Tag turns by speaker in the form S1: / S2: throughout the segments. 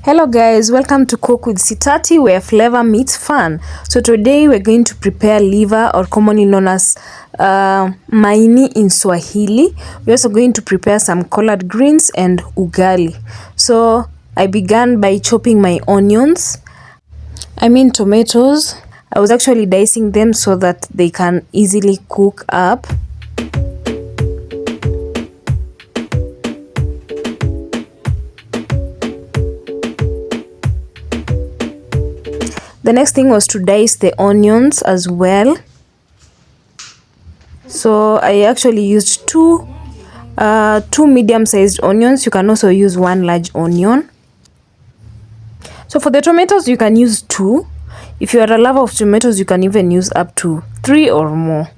S1: Hello guys, welcome to Cook with Sitati, where flavor meets fun. So today we're going to prepare liver, or commonly known as maini in Swahili. We're also going to prepare some collard greens and ugali. So I began by chopping my onions. Tomatoes. I was actually dicing them so that they can easily cook up. The next thing was to dice the onions as well. So I actually used two medium-sized onions. You can also use one large onion. So for the tomatoes, you can use 2. If you are a lover of tomatoes, you can even use up to 3 or more.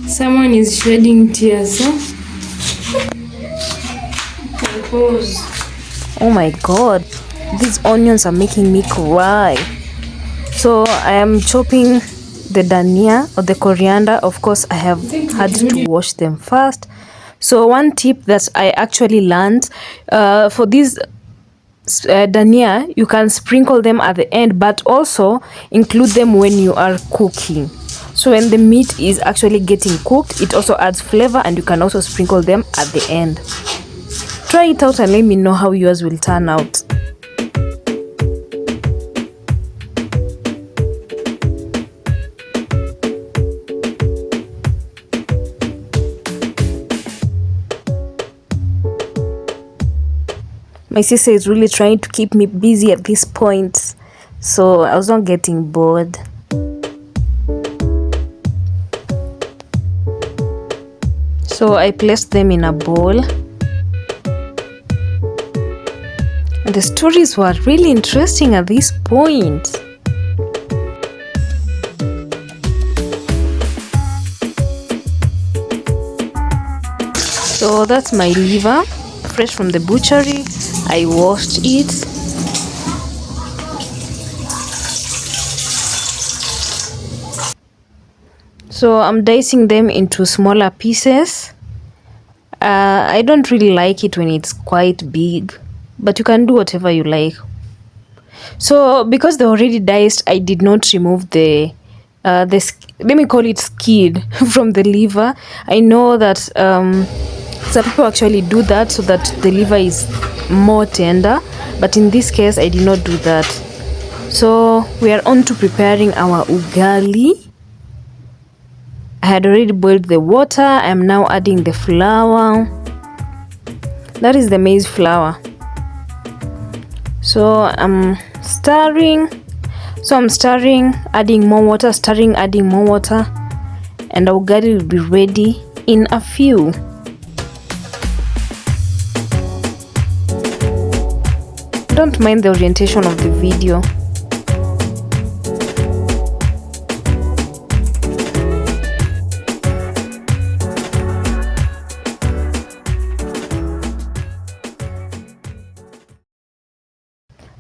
S2: Someone is shedding tears, huh?
S1: Oh my god, these onions are making me cry. So I am chopping the dania or the coriander. Of course, I have had to wash them first. So one tip that I actually learned, for these dania, you can sprinkle them at the end, but also include them when you are cooking. So when the meat is actually getting cooked, it also adds flavor, and you can also sprinkle them at the end. Try it out and let me know how yours will turn out. My sister is really trying to keep me busy at this point, so I was not getting bored. So I placed them in a bowl. And the stories were really interesting at this point. So that's my liver, fresh from the butchery. I washed it. So I'm dicing them into smaller pieces. I don't really like it when it's quite big, but you can do whatever you like. So because they're already diced, I did not remove the let me call it skid from the liver. I know that some people actually do that so that the liver is more tender, but in this case I did not do that. So we are on to preparing our ugali. I had already boiled the water. I am now adding the flour. That is the maize flour. So I'm stirring, adding more water, adding more water, and our ugali will be ready in a few. Don't mind the orientation of the video.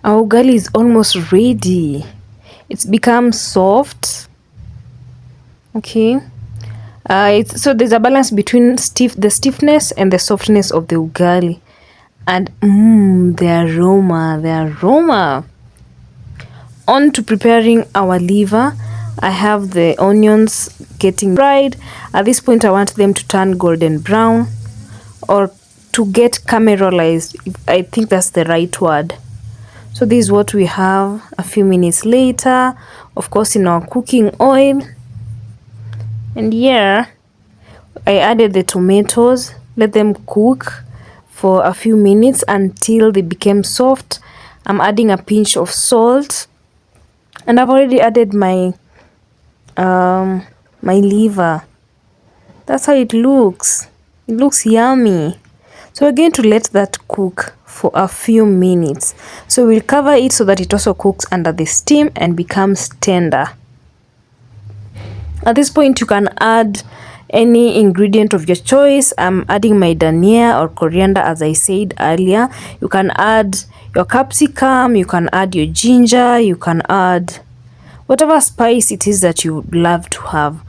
S1: Our ugali is almost ready. It's become soft. Okay. So there's a balance between the stiffness and the softness of the ugali. And the aroma. On to preparing our liver. I have the onions getting fried. At this point, I want them to turn golden brown, or to get caramelized. I think that's the right word. So this is what we have a few minutes later, of course, in our cooking oil. And here I added the tomatoes, let them cook for a few minutes until they became soft. I'm adding a pinch of salt, and I've already added my liver. That's how it looks. It looks yummy. So we're going to let that cook for a few minutes. So we'll cover it so that it also cooks under the steam and becomes tender. At this point, you can add any ingredient of your choice. I'm adding my dania or coriander, as I said earlier. You can add your capsicum, you can add your ginger, you can add whatever spice it is that you would love to have.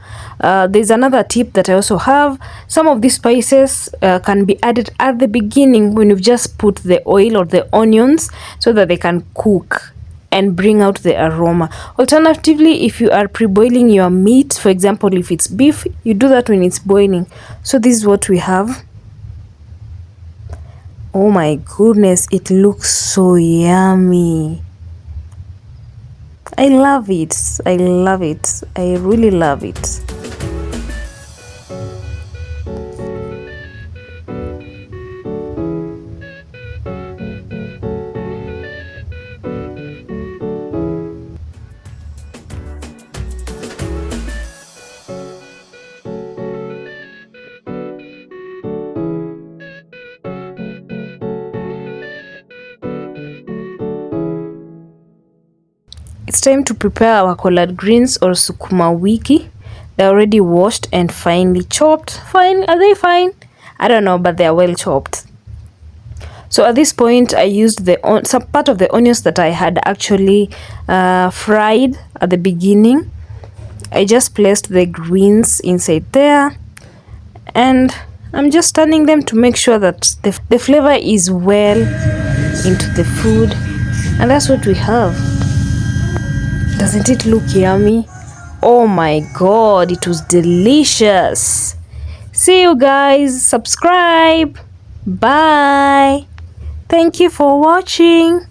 S1: There's another tip that I also have. Some of these spices can be added at the beginning when you've just put the oil or the onions, so that they can cook and bring out the aroma. Alternatively, if you are pre-boiling your meat, for example, if it's beef, you do that when it's boiling. So this is what we have. Oh my goodness, it looks so yummy. I love it. I love it. I really love it. It's time to prepare our collard greens or sukuma wiki. They're already washed and finely chopped. Fine, are they fine? I don't know, but they're well chopped. So at this point, I used some part of the onions that I had actually fried at the beginning. I just placed the greens inside there, and I'm just turning them to make sure that the flavor is well into the food. And that's what we have. Doesn't it look yummy? Oh my god, it was delicious. See you guys. Subscribe. Bye. Thank you for watching.